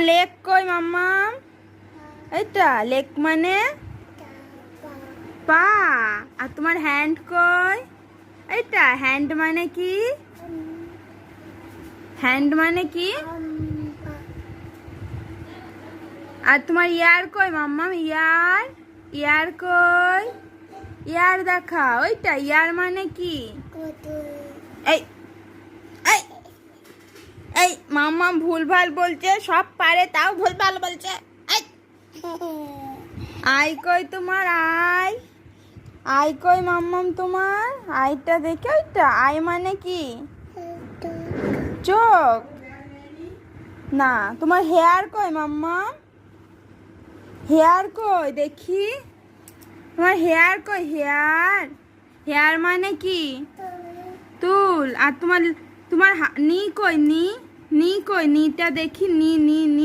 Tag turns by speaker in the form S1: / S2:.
S1: Leg কই মাম্মা? এইটা leg মানে পা। আর তোমার হ্যান্ড কই? এইটা হ্যান্ড মানে কি? হ্যান্ড মানে কি? আর তোমার ইয়ার কই মাম্মা? ইয়ার ইয়ার কই? ইয়ার দেখা। ওইটা ইয়ার মানে কি? এই এই এই মাম্মা ভুলভাল বলছে, সব পারে তাও ভুলভাল বলছে। এই আই কই তোমার? আই আই কই মাম্মাম তোমার? আইটা দেখে। ওইটা আই মানে কি? চোখ না। তোমার হেয়ার কই মাম্মা? হেয়ার কই দেখি। তোমার হেয়ার কই? হেয়ার হেয়ার মানে কি? তুল। আর তোমার তোমার নি কই? নি নি কই? নিটা দেখি। নি নি নি